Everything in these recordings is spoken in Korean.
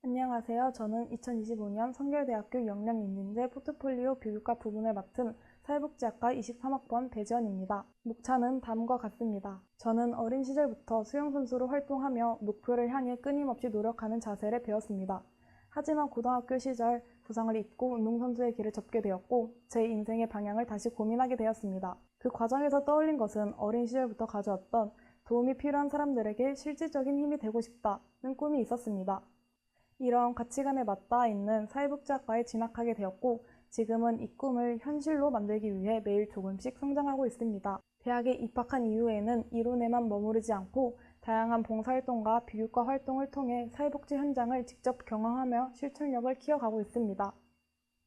안녕하세요. 저는 2025년 성결대학교 역량인증제 포트폴리오 비교과 부분을 맡은 사회복지학과 23학번 배지원입니다. 목차는 다음과 같습니다. 저는 어린 시절부터 수영선수로 활동하며 목표를 향해 끊임없이 노력하는 자세를 배웠습니다. 하지만 고등학교 시절 부상을 입고 운동선수의 길을 접게 되었고 제 인생의 방향을 다시 고민하게 되었습니다. 그 과정에서 떠올린 것은 어린 시절부터 가져왔던 도움이 필요한 사람들에게 실질적인 힘이 되고 싶다는 꿈이 있었습니다. 이런 가치관에 맞닿아 있는 사회복지학과에 진학하게 되었고 지금은 이 꿈을 현실로 만들기 위해 매일 조금씩 성장하고 있습니다. 대학에 입학한 이후에는 이론에만 머무르지 않고 다양한 봉사활동과 비교과 활동을 통해 사회복지 현장을 직접 경험하며 실천력을 키워가고 있습니다.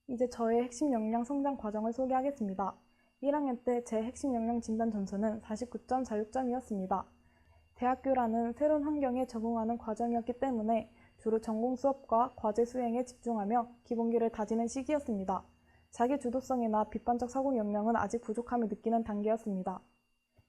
이제 저의 핵심 역량 성장 과정을 소개하겠습니다. 1학년 때 제 핵심 역량 진단 점수는 49.46점이었습니다. 대학교라는 새로운 환경에 적응하는 과정이었기 때문에 주로 전공 수업과 과제 수행에 집중하며 기본기를 다지는 시기였습니다. 자기 주도성이나 비판적 사고 역량은 아직 부족함을 느끼는 단계였습니다.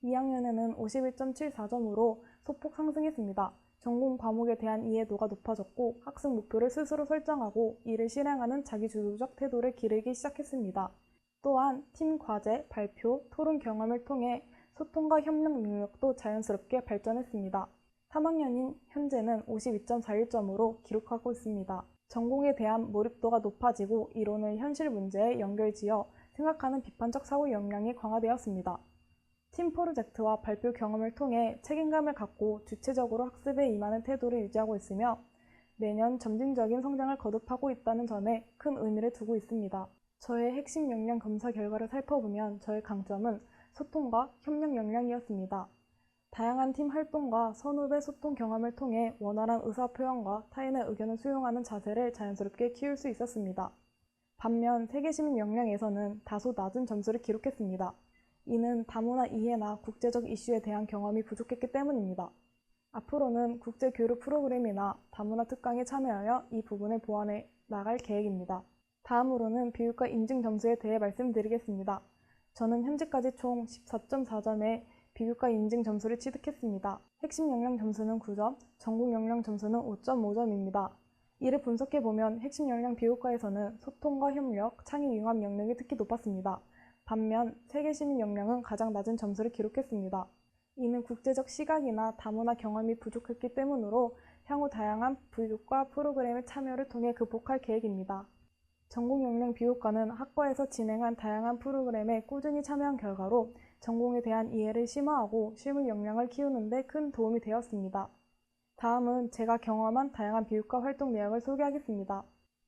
2학년에는 51.74점으로 소폭 상승했습니다. 전공 과목에 대한 이해도가 높아졌고 학습 목표를 스스로 설정하고 이를 실행하는 자기주도적 태도를 기르기 시작했습니다. 또한 팀 과제, 발표, 토론 경험을 통해 소통과 협력 능력도 자연스럽게 발전했습니다. 3학년인 현재는 52.41점으로 기록하고 있습니다. 전공에 대한 몰입도가 높아지고 이론을 현실 문제에 연결지어 생각하는 비판적 사고 역량이 강화되었습니다. 팀 프로젝트와 발표 경험을 통해 책임감을 갖고 주체적으로 학습에 임하는 태도를 유지하고 있으며 매년 점진적인 성장을 거듭하고 있다는 점에 큰 의미를 두고 있습니다. 저의 핵심 역량 검사 결과를 살펴보면 저의 강점은 소통과 협력 역량이었습니다. 다양한 팀 활동과 선후배 소통 경험을 통해 원활한 의사표현과 타인의 의견을 수용하는 자세를 자연스럽게 키울 수 있었습니다. 반면 세계시민 역량에서는 다소 낮은 점수를 기록했습니다. 이는 다문화 이해나 국제적 이슈에 대한 경험이 부족했기 때문입니다. 앞으로는 국제교류 프로그램이나 다문화 특강에 참여하여 이 부분을 보완해 나갈 계획입니다. 다음으로는 비교과 인증 점수에 대해 말씀드리겠습니다. 저는 현재까지 총 14.4점의 비교과 인증 점수를 취득했습니다. 핵심 역량 점수는 9점, 전공 역량 점수는 5.5점입니다. 이를 분석해보면 핵심 역량 비교과에서는 소통과 협력, 창의 융합 역량이 특히 높았습니다. 반면 세계시민 역량은 가장 낮은 점수를 기록했습니다. 이는 국제적 시각이나 다문화 경험이 부족했기 때문으로 향후 다양한 비교과 프로그램의 참여를 통해 극복할 계획입니다. 전공 역량 비교과는 학과에서 진행한 다양한 프로그램에 꾸준히 참여한 결과로 전공에 대한 이해를 심화하고 실무 역량을 키우는 데 큰 도움이 되었습니다. 다음은 제가 경험한 다양한 비교과 활동 내역을 소개하겠습니다.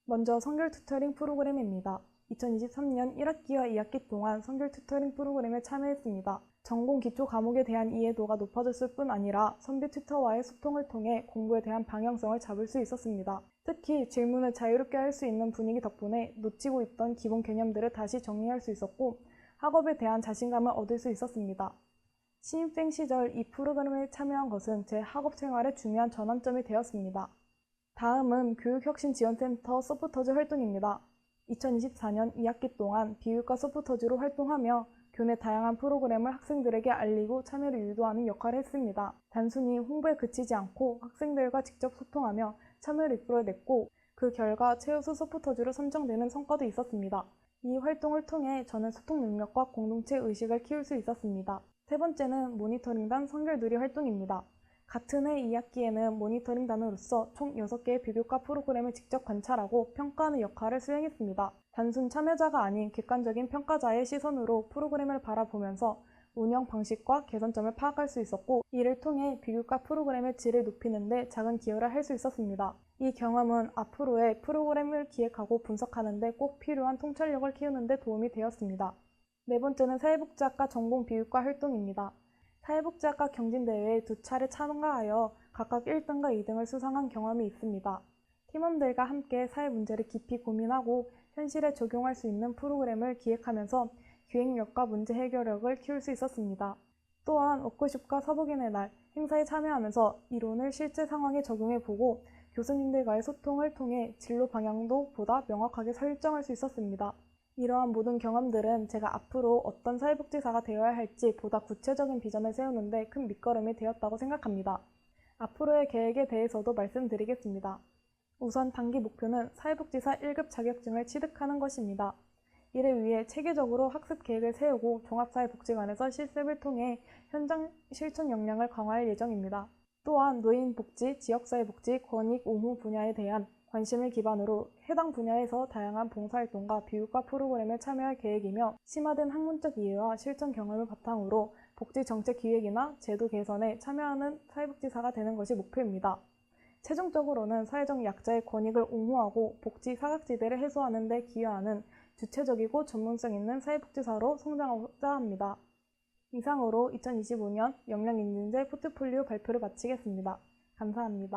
먼저 성결 튜터링 프로그램입니다. 2023년 1학기와 2학기 동안 성결 튜터링 프로그램에 참여했습니다. 전공 기초 과목에 대한 이해도가 높아졌을 뿐 아니라 선배 튜터와의 소통을 통해 공부에 대한 방향성을 잡을 수 있었습니다. 특히 질문을 자유롭게 할 수 있는 분위기 덕분에 놓치고 있던 기본 개념들을 다시 정리할 수 있었고 학업에 대한 자신감을 얻을 수 있었습니다. 신입생 시절 이 프로그램에 참여한 것은 제 학업 생활의 중요한 전환점이 되었습니다. 다음은 교육혁신지원센터 서포터즈 활동입니다. 2024년 2학기 동안 비교과 서포터즈로 활동하며 교내 다양한 프로그램을 학생들에게 알리고 참여를 유도하는 역할을 했습니다. 단순히 홍보에 그치지 않고 학생들과 직접 소통하며 참여를 이끌어냈고 그 결과 최우수 서포터즈로 선정되는 성과도 있었습니다. 이 활동을 통해 저는 소통 능력과 공동체 의식을 키울 수 있었습니다. 세 번째는 모니터링단 성결누리 활동입니다. 같은 해 2학기에는 모니터링단으로서 총 6개의 비교과 프로그램을 직접 관찰하고 평가하는 역할을 수행했습니다. 단순 참여자가 아닌 객관적인 평가자의 시선으로 프로그램을 바라보면서 운영 방식과 개선점을 파악할 수 있었고 이를 통해 비교과 프로그램의 질을 높이는 데 작은 기여를 할 수 있었습니다. 이 경험은 앞으로의 프로그램을 기획하고 분석하는 데 꼭 필요한 통찰력을 키우는 데 도움이 되었습니다. 네 번째는 사회복지학과 전공 비교과 활동입니다. 사회복지학과 경진대회에 2차례 참가하여 각각 1등과 2등을 수상한 경험이 있습니다. 팀원들과 함께 사회 문제를 깊이 고민하고 현실에 적용할 수 있는 프로그램을 기획하면서 기획력과 문제 해결력을 키울 수 있었습니다. 또한 워크숍과 사복인의 날 행사에 참여하면서 이론을 실제 상황에 적용해보고 교수님들과의 소통을 통해 진로 방향도 보다 명확하게 설정할 수 있었습니다. 이러한 모든 경험들은 제가 앞으로 어떤 사회복지사가 되어야 할지 보다 구체적인 비전을 세우는 데 큰 밑거름이 되었다고 생각합니다. 앞으로의 계획에 대해서도 말씀드리겠습니다. 우선 단기 목표는 사회복지사 1급 자격증을 취득하는 것입니다. 이를 위해 체계적으로 학습 계획을 세우고 종합사회복지관에서 실습을 통해 현장 실천 역량을 강화할 예정입니다. 또한 노인복지, 지역사회복지, 권익 옹호 분야에 대한 관심을 기반으로 해당 분야에서 다양한 봉사활동과 비교과 프로그램에 참여할 계획이며 심화된 학문적 이해와 실전 경험을 바탕으로 복지정책 기획이나 제도 개선에 참여하는 사회복지사가 되는 것이 목표입니다. 최종적으로는 사회적 약자의 권익을 옹호하고 복지 사각지대를 해소하는 데 기여하는 주체적이고 전문성 있는 사회복지사로 성장하고자 합니다. 이상으로 2025년 역량인재 포트폴리오 발표를 마치겠습니다. 감사합니다.